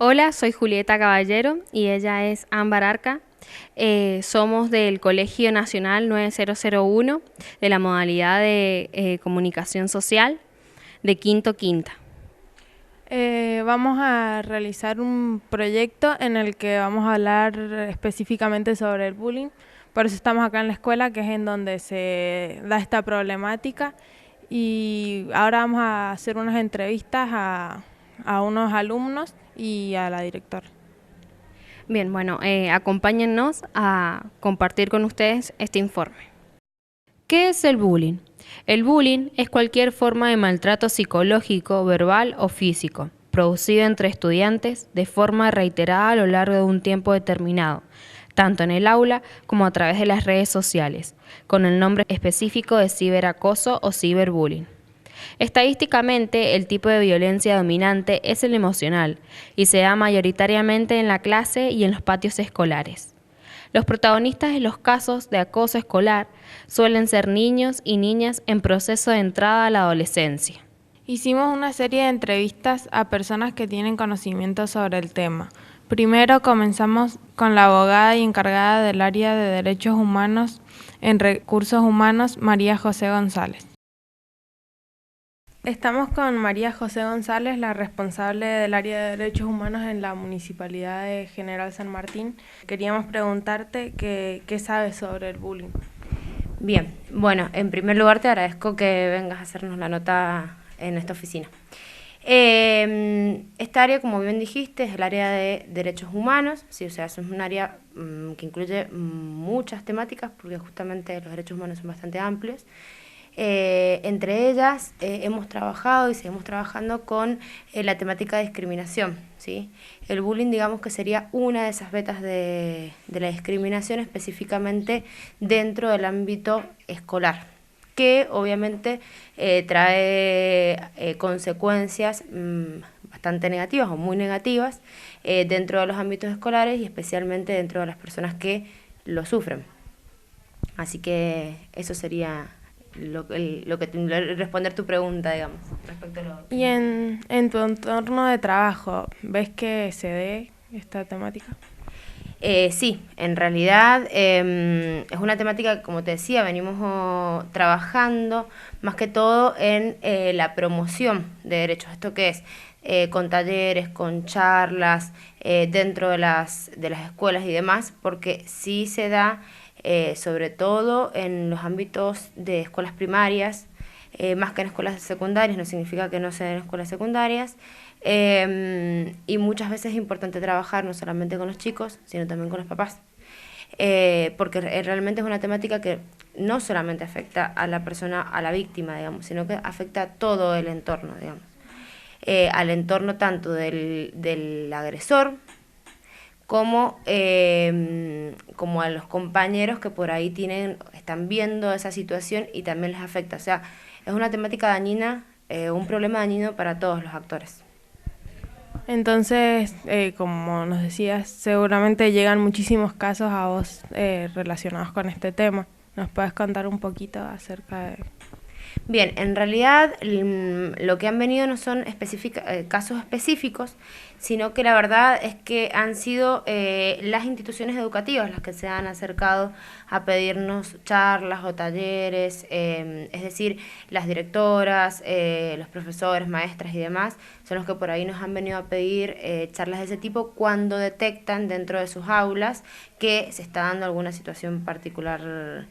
Hola, soy Julieta Caballero y ella es Ámbar Arca. Somos del Colegio Nacional 9001 de la modalidad de comunicación social de Quinto Quinta. Vamos a realizar un proyecto en el que vamos a hablar específicamente sobre el bullying. Por eso estamos acá en la escuela, que es en donde se da esta problemática. Y ahora vamos a hacer unas entrevistas a unos alumnos y a la directora. Bien, bueno, acompáñennos a compartir con ustedes este informe. ¿Qué es el bullying? El bullying es cualquier forma de maltrato psicológico, verbal o físico, producido entre estudiantes de forma reiterada a lo largo de un tiempo determinado, tanto en el aula como a través de las redes sociales, con el nombre específico de ciberacoso o ciberbullying. Estadísticamente, el tipo de violencia dominante es el emocional y se da mayoritariamente en la clase y en los patios escolares. Los protagonistas de los casos de acoso escolar suelen ser niños y niñas en proceso de entrada a la adolescencia. Hicimos una serie de entrevistas a personas que tienen conocimiento sobre el tema. Primero comenzamos con la abogada y encargada del área de Derechos Humanos en Recursos Humanos, María José González. Estamos con María José González, la responsable del área de Derechos Humanos en la Municipalidad de General San Martín. Queríamos preguntarte qué sabes sobre el bullying. Bien, bueno, en primer lugar te agradezco que vengas a hacernos la nota en esta oficina. Esta área, como bien dijiste, es el área de derechos humanos, ¿sí? O sea, es un área que incluye muchas temáticas porque justamente los derechos humanos son bastante amplios. Entre ellas hemos trabajado y seguimos trabajando con la temática de discriminación, ¿sí? El bullying, digamos que sería una de esas vetas de la discriminación, específicamente dentro del ámbito escolar, que obviamente trae consecuencias bastante negativas o muy negativas dentro de los ámbitos escolares y especialmente dentro de las personas que lo sufren. Así que eso sería responder tu pregunta, digamos, respecto a lo... Y en tu entorno de trabajo, ¿ves que se dé esta temática? Sí, en realidad es una temática que, como te decía, venimos trabajando más que todo en la promoción de derechos. ¿Esto qué es? Con talleres, con charlas, dentro de las escuelas y demás, porque sí se da sobre todo en los ámbitos de escuelas primarias, más que en escuelas secundarias, no significa que no sean escuelas secundarias, y muchas veces es importante trabajar no solamente con los chicos, sino también con los papás, porque realmente es una temática que no solamente afecta a la persona, a la víctima, digamos, sino que afecta a todo el entorno, digamos, al entorno tanto del agresor, como a los compañeros que por ahí están viendo esa situación y también les afecta. O sea, es una temática dañina, un problema dañino para todos los actores. Entonces, como nos decías, seguramente llegan muchísimos casos a vos relacionados con este tema. ¿Nos puedes contar un poquito acerca de...? Bien, en realidad lo que han venido no son casos específicos, sino que la verdad es que han sido las instituciones educativas las que se han acercado a pedirnos charlas o talleres, es decir, las directoras, los profesores, maestras y demás, son los que por ahí nos han venido a pedir charlas de ese tipo cuando detectan dentro de sus aulas que se está dando alguna situación particular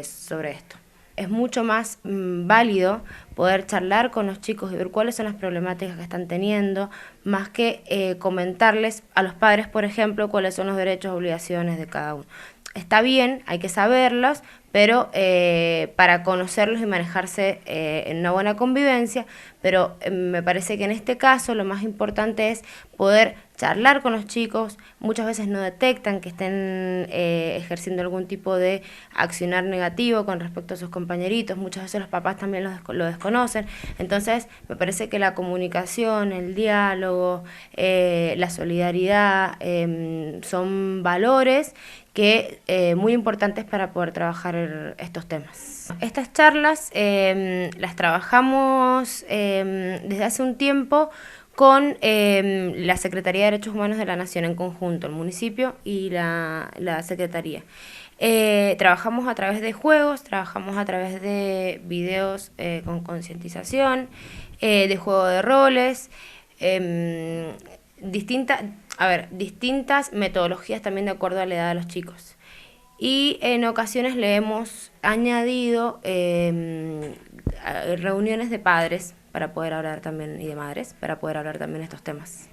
sobre esto. Es mucho más válido poder charlar con los chicos y ver cuáles son las problemáticas que están teniendo, más que comentarles a los padres, por ejemplo, cuáles son los derechos y obligaciones de cada uno. Está bien, hay que saberlos, pero para conocerlos y manejarse en una buena convivencia, pero me parece que en este caso lo más importante es poder charlar con los chicos. Muchas veces no detectan que estén ejerciendo algún tipo de accionar negativo con respecto a sus compañeritos, muchas veces los papás también lo desconocen, entonces me parece que la comunicación, el diálogo, la solidaridad son valores que muy importantes para poder trabajar estos temas. Estas charlas las trabajamos desde hace un tiempo con la Secretaría de Derechos Humanos de la Nación en conjunto, el municipio y la Secretaría. Trabajamos a través de juegos, trabajamos a través de videos con concientización, de juego de roles, distintas metodologías también de acuerdo a la edad de los chicos. Y en ocasiones le hemos añadido reuniones de padres para poder hablar también, y de madres, para poder hablar también de estos temas.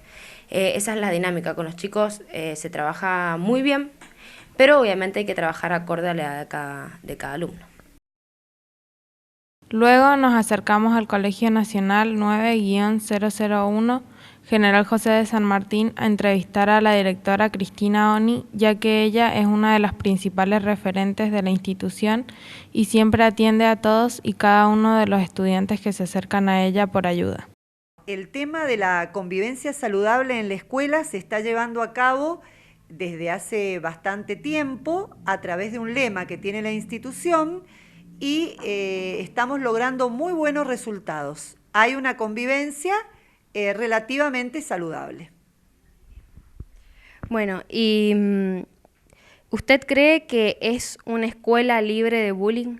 Esa es la dinámica. Con los chicos se trabaja muy bien, pero obviamente hay que trabajar acorde a la edad de cada alumno. Luego nos acercamos al Colegio Nacional 9-001 General José de San Martín a entrevistar a la directora Cristina Oni, ya que ella es una de las principales referentes de la institución y siempre atiende a todos y cada uno de los estudiantes que se acercan a ella por ayuda. El tema de la convivencia saludable en la escuela se está llevando a cabo desde hace bastante tiempo a través de un lema que tiene la institución y estamos logrando muy buenos resultados. Hay una convivencia relativamente saludable. Bueno, ¿y usted cree que es una escuela libre de bullying?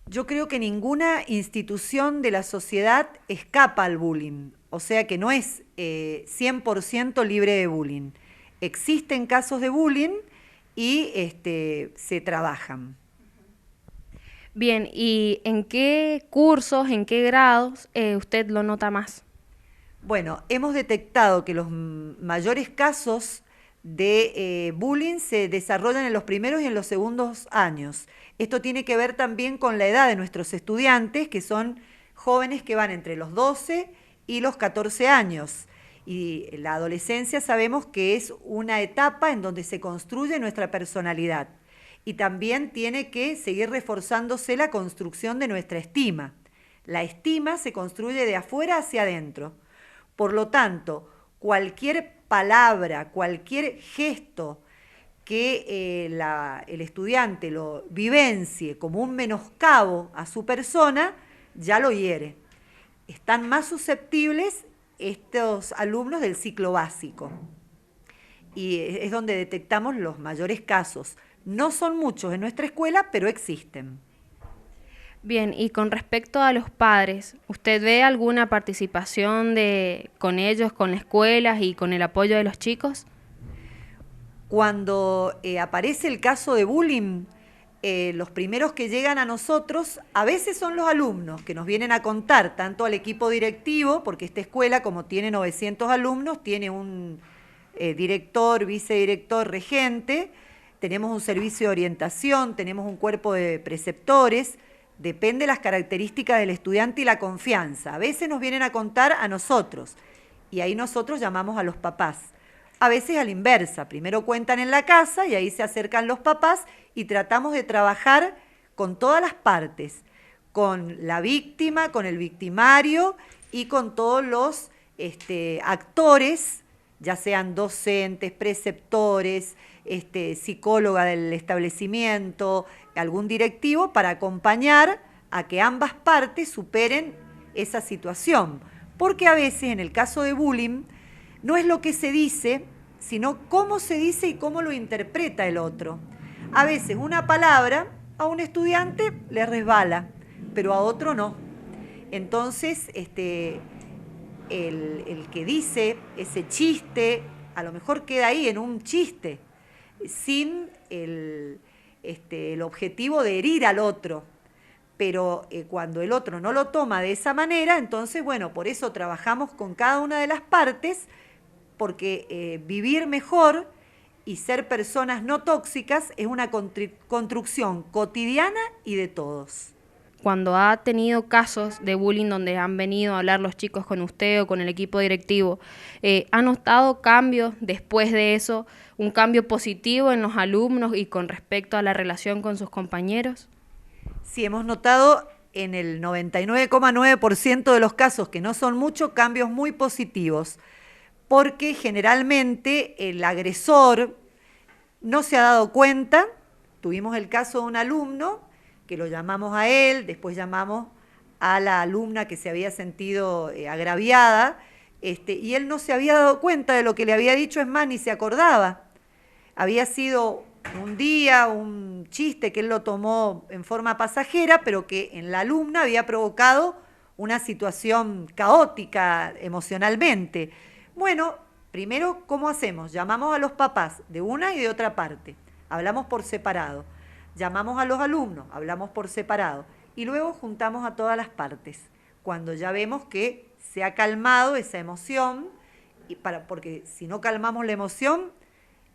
Yo creo que ninguna institución de la sociedad escapa al bullying, o sea que no es 100% libre de bullying. Existen casos de bullying y se trabajan. Bien, ¿y en qué cursos, en qué grados usted lo nota más? Bueno, hemos detectado que los mayores casos de bullying se desarrollan en los primeros y en los segundos años. Esto tiene que ver también con la edad de nuestros estudiantes, que son jóvenes que van entre los 12 y los 14 años. Y la adolescencia sabemos que es una etapa en donde se construye nuestra personalidad. Y también tiene que seguir reforzándose la construcción de nuestra estima. La estima se construye de afuera hacia adentro. Por lo tanto, cualquier palabra, cualquier gesto que el estudiante lo vivencie como un menoscabo a su persona, ya lo hiere. Están más susceptibles estos alumnos del ciclo básico. Y es donde detectamos los mayores casos. No son muchos en nuestra escuela, pero existen. Bien, y con respecto a los padres, ¿usted ve alguna participación con ellos, con las escuelas y con el apoyo de los chicos? Cuando aparece el caso de bullying, los primeros que llegan a nosotros a veces son los alumnos que nos vienen a contar, tanto al equipo directivo, porque esta escuela, como tiene 900 alumnos, tiene un director, vicedirector, regente, tenemos un servicio de orientación, tenemos un cuerpo de preceptores. Depende de las características del estudiante y la confianza. A veces nos vienen a contar a nosotros y ahí nosotros llamamos a los papás. A veces a la inversa, primero cuentan en la casa y ahí se acercan los papás y tratamos de trabajar con todas las partes, con la víctima, con el victimario y con todos los actores, ya sean docentes, preceptores, psicóloga del establecimiento, algún directivo, para acompañar a que ambas partes superen esa situación. Porque a veces, en el caso de bullying, no es lo que se dice, sino cómo se dice y cómo lo interpreta el otro. A veces una palabra a un estudiante le resbala, pero a otro no. Entonces, el que dice ese chiste, a lo mejor queda ahí en un chiste, sin el objetivo de herir al otro. Pero cuando el otro no lo toma de esa manera, entonces, bueno, por eso trabajamos con cada una de las partes, porque vivir mejor y ser personas no tóxicas es una construcción cotidiana y de todos. Cuando ha tenido casos de bullying donde han venido a hablar los chicos con usted o con el equipo directivo, ¿ha notado cambios después de eso, un cambio positivo en los alumnos y con respecto a la relación con sus compañeros? Sí, hemos notado en el 99,9% de los casos, que no son muchos, cambios muy positivos, porque generalmente el agresor no se ha dado cuenta. Tuvimos el caso de un alumno que lo llamamos a él, después llamamos a la alumna que se había sentido agraviada, y él no se había dado cuenta de lo que le había dicho, es más, ni se acordaba. Había sido un día, un chiste que él lo tomó en forma pasajera, pero que en la alumna había provocado una situación caótica emocionalmente. Bueno, primero, ¿cómo hacemos? Llamamos a los papás de una y de otra parte, hablamos por separado. Llamamos a los alumnos, hablamos por separado. Y luego juntamos a todas las partes, cuando ya vemos que se ha calmado esa emoción, porque si no calmamos la emoción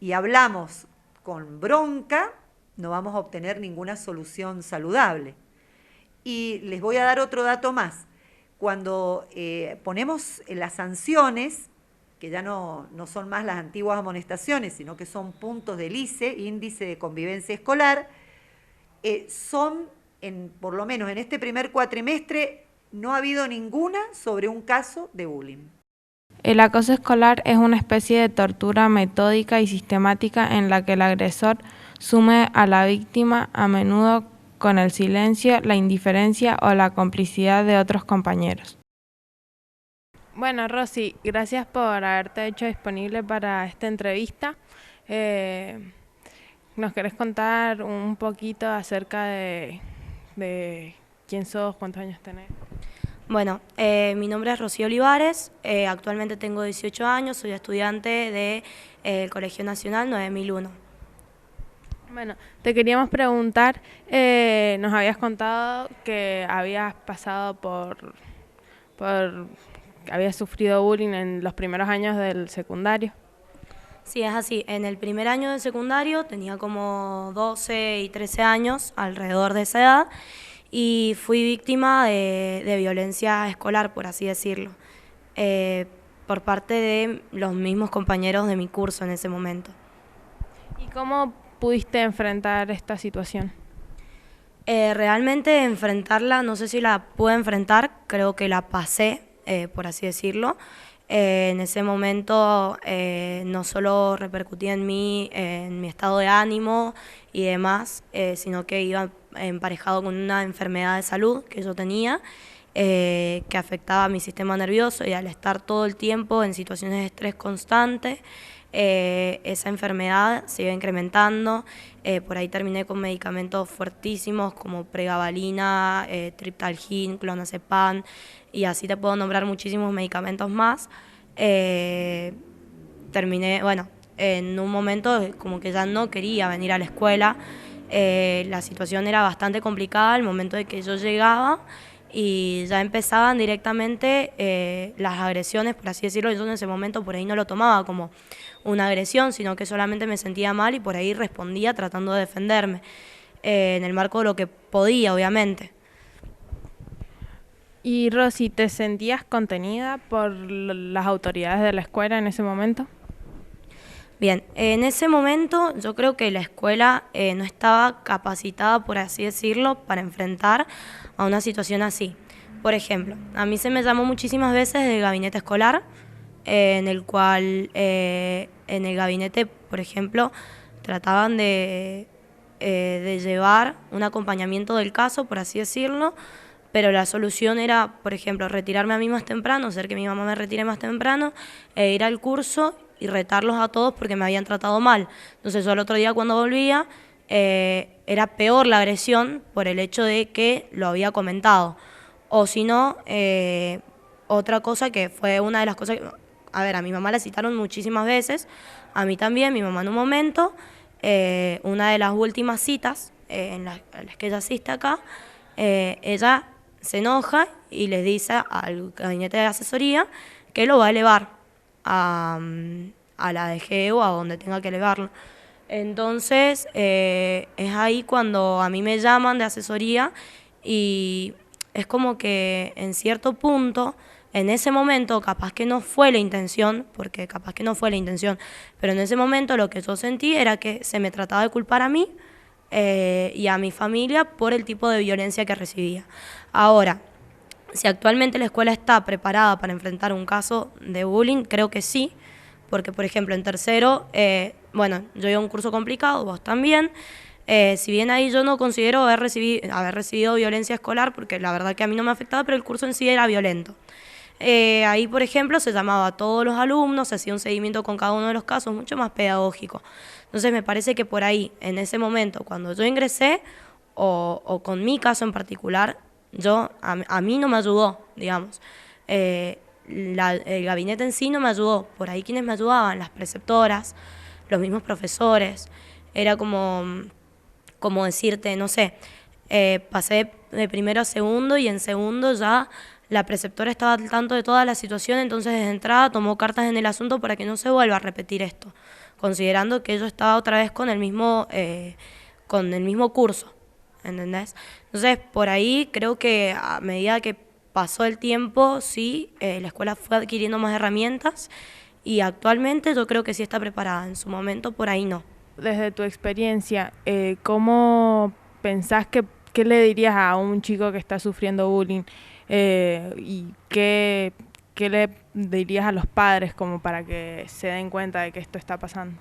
y hablamos con bronca, no vamos a obtener ninguna solución saludable. Y les voy a dar otro dato más. Cuando ponemos las sanciones, que ya no son más las antiguas amonestaciones, sino que son puntos del ICE, Índice de Convivencia Escolar, por lo menos en este primer cuatrimestre, no ha habido ninguna sobre un caso de bullying. El acoso escolar es una especie de tortura metódica y sistemática en la que el agresor sume a la víctima a menudo con el silencio, la indiferencia o la complicidad de otros compañeros. Bueno, Rosy, gracias por haberte hecho disponible para esta entrevista. ¿Nos querés contar un poquito acerca de quién sos, cuántos años tenés? Bueno, mi nombre es Rocío Olivares, actualmente tengo 18 años, soy estudiante del Colegio Nacional 9001. Bueno, te queríamos preguntar, nos habías contado que habías pasado que habías sufrido bullying en los primeros años del secundario. Sí, es así. En el primer año del secundario tenía como 12 y 13 años, alrededor de esa edad, y fui víctima de violencia escolar, por así decirlo, por parte de los mismos compañeros de mi curso en ese momento. ¿Y cómo pudiste enfrentar esta situación? Realmente enfrentarla, no sé si la pude enfrentar, creo que la pasé, por así decirlo. En ese momento no solo repercutía en mí, en mi estado de ánimo y demás, sino que iba emparejado con una enfermedad de salud que yo tenía, que afectaba a mi sistema nervioso, y al estar todo el tiempo en situaciones de estrés constante, esa enfermedad se iba incrementando. Por ahí terminé con medicamentos fuertísimos como pregabalina, triptalgin, clonazepam, y así te puedo nombrar muchísimos medicamentos más. Terminé, bueno, en un momento como que ya no quería venir a la escuela. La situación era bastante complicada al momento de que yo llegaba, y ya empezaban directamente las agresiones, por así decirlo. Yo en ese momento por ahí no lo tomaba como una agresión, sino que solamente me sentía mal y por ahí respondía tratando de defenderme, en el marco de lo que podía, obviamente. Y Rosy, ¿te sentías contenida por las autoridades de la escuela en ese momento? Bien, en ese momento yo creo que la escuela no estaba capacitada, por así decirlo, para enfrentar a una situación así. Por ejemplo, a mí se me llamó muchísimas veces del gabinete escolar, en el cual en el gabinete, por ejemplo, trataban de llevar un acompañamiento del caso, por así decirlo, pero la solución era, por ejemplo, retirarme a mí más temprano, hacer que mi mamá me retire más temprano, ir al curso y retarlos a todos porque me habían tratado mal. Entonces yo al otro día cuando volvía, era peor la agresión por el hecho de que lo había comentado. O si no, otra cosa que fue una de las cosas que, a mi mamá la citaron muchísimas veces, a mí también, mi mamá en un momento, una de las últimas citas en las que ella asiste acá, ella se enoja y les dice al gabinete de asesoría que lo va a elevar a la DG o a donde tenga que elevarlo. Entonces es ahí cuando a mí me llaman de asesoría, y es como que en cierto punto, en ese momento, capaz que no fue la intención, pero en ese momento lo que yo sentí era que se me trataba de culpar a mí y a mi familia por el tipo de violencia que recibía. Ahora, si actualmente la escuela está preparada para enfrentar un caso de bullying, creo que sí, porque por ejemplo en tercero, yo iba a un curso complicado, vos también, si bien ahí yo no considero haber recibido violencia escolar, porque la verdad que a mí no me afectaba, pero el curso en sí era violento. ahí, por ejemplo, se llamaba a todos los alumnos, se hacía un seguimiento con cada uno de los casos, mucho más pedagógico. Entonces me parece que por ahí, en ese momento, cuando yo ingresé, o con mi caso en particular, a mí no me ayudó, digamos. El gabinete en sí no me ayudó. Por ahí quienes me ayudaban, las preceptoras, los mismos profesores. Era como decirte, no sé, pasé de primero a segundo y en segundo ya la preceptora estaba al tanto de toda la situación, entonces desde entrada tomó cartas en el asunto para que no se vuelva a repetir esto, considerando que yo estaba otra vez con el mismo curso, ¿entendés? Entonces por ahí creo que a medida que pasó el tiempo, sí, la escuela fue adquiriendo más herramientas y actualmente yo creo que sí está preparada, en su momento por ahí no. Desde tu experiencia, ¿cómo pensás qué le dirías a un chico que está sufriendo bullying? ¿Y qué le dirías a los padres como para que se den cuenta de que esto está pasando?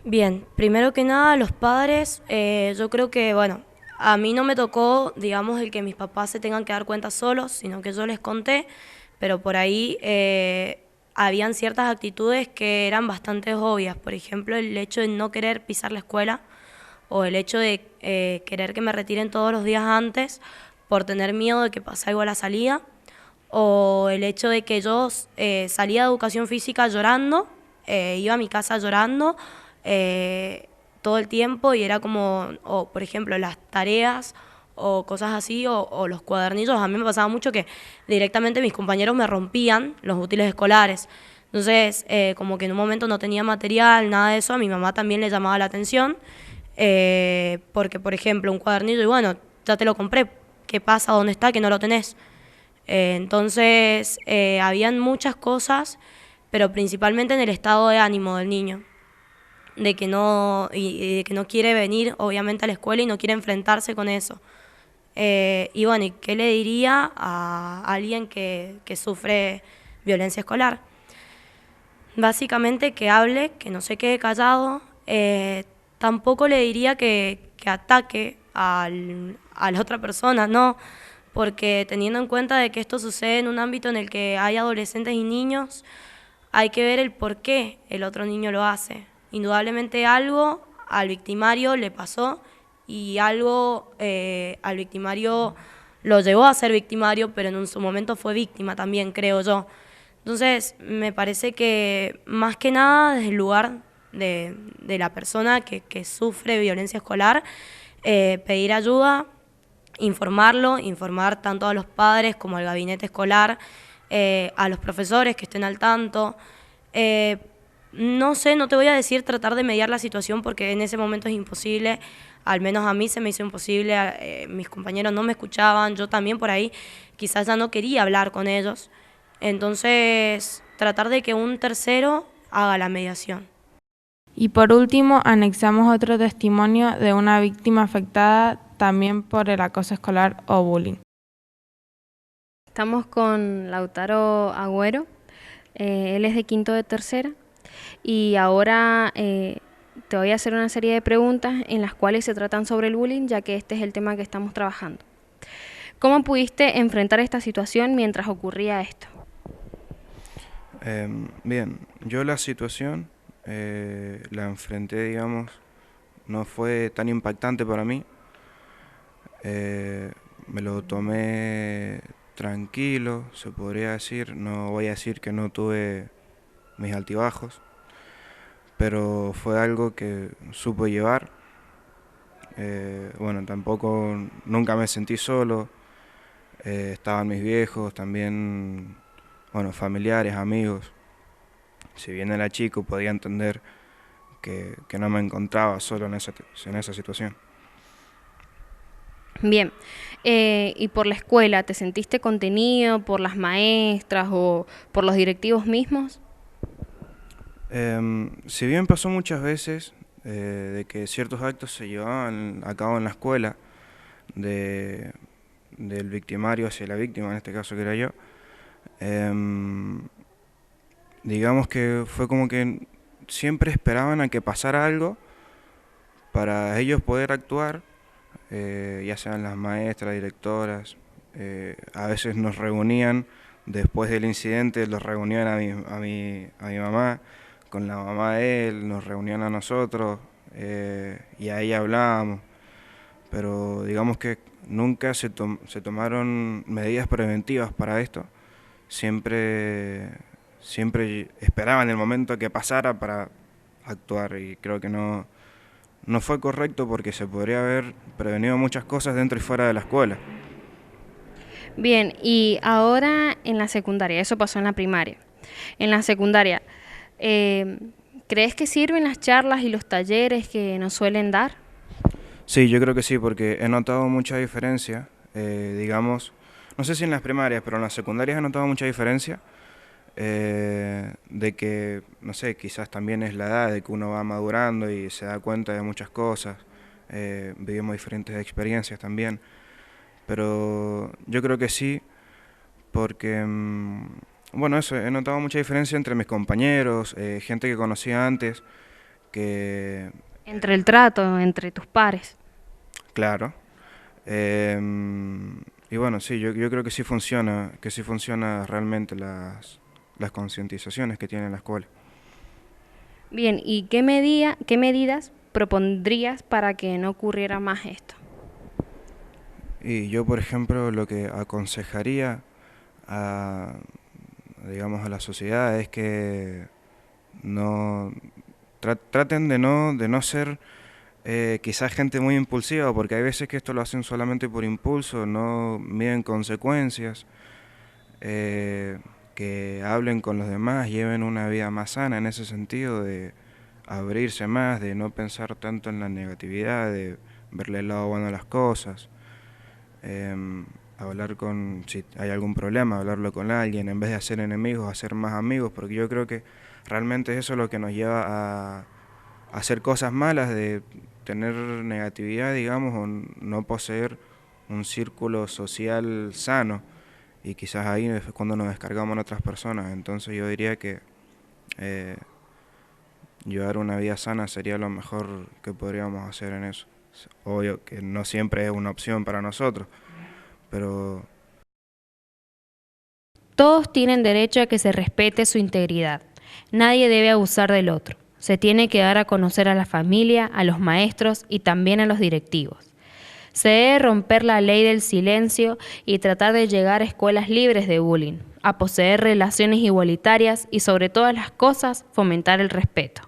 Bien, primero que nada, los padres, yo creo que, bueno, a mí no me tocó, digamos, el que mis papás se tengan que dar cuenta solos, sino que yo les conté, pero por ahí habían ciertas actitudes que eran bastante obvias. Por ejemplo, el hecho de no querer pisar la escuela o el hecho de querer que me retiren todos los días antes por tener miedo de que pase algo a la salida, o el hecho de que yo salía de educación física llorando, iba a mi casa llorando todo el tiempo y era como, o por ejemplo, las tareas o cosas así, o los cuadernillos. A mí me pasaba mucho que directamente mis compañeros me rompían los útiles escolares. Entonces, como que en un momento no tenía material, nada de eso, a mi mamá también le llamaba la atención, porque, por ejemplo, un cuadernillo, y bueno, ya te lo compré, ¿qué pasa? ¿Dónde está? Que no lo tenés. Entonces, habían muchas cosas, pero principalmente en el estado de ánimo del niño, de que no quiere venir, obviamente, a la escuela y no quiere enfrentarse con eso. Y bueno, ¿y qué le diría a alguien que sufre violencia escolar? Básicamente que hable, que no se quede callado. Tampoco le diría que ataque a la otra persona, no, porque teniendo en cuenta de que esto sucede en un ámbito en el que hay adolescentes y niños, hay que ver el por qué el otro niño lo hace. Indudablemente algo al victimario le pasó y algo al victimario lo llevó a ser victimario, pero en su momento fue víctima también, creo yo. Entonces, me parece que más que nada desde el lugar de la persona que sufre violencia escolar, pedir ayuda, informar tanto a los padres como al gabinete escolar, a los profesores que estén al tanto. No sé, no te voy a decir tratar de mediar la situación porque en ese momento es imposible, al menos a mí se me hizo imposible, mis compañeros no me escuchaban, yo también por ahí quizás ya no quería hablar con ellos. Entonces, tratar de que un tercero haga la mediación. Y por último, anexamos otro testimonio de una víctima afectada también por el acoso escolar o bullying. Estamos con Lautaro Agüero, él es de quinto de tercera y ahora te voy a hacer una serie de preguntas en las cuales se tratan sobre el bullying, ya que este es el tema que estamos trabajando. ¿Cómo pudiste enfrentar esta situación mientras ocurría esto? Bien, yo la situación la enfrenté, digamos, no fue tan impactante para mí. Me lo tomé tranquilo, se podría decir. No voy a decir que no tuve mis altibajos, pero fue algo que supe llevar. Bueno, tampoco nunca me sentí solo. Estaban mis viejos, también, bueno, familiares, amigos. Si bien era chico, podía entender que no me encontraba solo en esa situación. Bien, ¿y por la escuela te sentiste contenido por las maestras o por los directivos mismos? Si bien pasó muchas veces de que ciertos actos se llevaban a cabo en la escuela, del victimario hacia la víctima, en este caso que era yo, digamos que fue como que siempre esperaban a que pasara algo para ellos poder actuar, ya sean las maestras, directoras, a veces nos reunían después del incidente los reunían a mi mamá, con la mamá de él, nos reunían a nosotros y ahí hablábamos. Pero digamos que nunca se tomaron medidas preventivas para esto. Siempre esperaban el momento que pasara para actuar y creo que no fue correcto porque se podría haber prevenido muchas cosas dentro y fuera de la escuela. Bien, y ahora en la secundaria, eso pasó en la primaria. En la secundaria, ¿crees que sirven las charlas y los talleres que nos suelen dar? Sí, yo creo que sí, porque he notado mucha diferencia, digamos, no sé si en las primarias, pero en las secundarias he notado mucha diferencia de que, no sé, quizás también es la edad de que uno va madurando y se da cuenta de muchas cosas, vivimos diferentes experiencias también, pero yo creo que sí, porque, bueno, eso, he notado mucha diferencia entre mis compañeros, gente que conocía antes, que, Entre el trato, entre tus pares. claro, y bueno, sí, yo creo que sí funciona realmente las concientizaciones que tiene la escuela. Bien, ¿y qué medidas propondrías para que no ocurriera más esto? Y yo, por ejemplo, lo que aconsejaría a, digamos, a la sociedad es que no traten de no ser quizás gente muy impulsiva, porque hay veces que esto lo hacen solamente por impulso, no miden consecuencias, que hablen con los demás, lleven una vida más sana en ese sentido, de abrirse más, de no pensar tanto en la negatividad, de verle el lado bueno a las cosas. Hablar si hay algún problema, hablarlo con alguien, en vez de hacer enemigos, hacer más amigos, porque yo creo que realmente eso es lo que nos lleva a hacer cosas malas, de tener negatividad, digamos, o no poseer un círculo social sano, y quizás ahí es cuando nos descargamos en otras personas. Entonces yo diría que llevar una vida sana sería lo mejor que podríamos hacer en eso. Obvio que no siempre es una opción para nosotros, pero Todos tienen derecho a que se respete su integridad. Nadie debe abusar del otro. Se tiene que dar a conocer a la familia, a los maestros y también a los directivos. Se debe romper la ley del silencio y tratar de llegar a escuelas libres de bullying, a poseer relaciones igualitarias y sobre todas las cosas fomentar el respeto.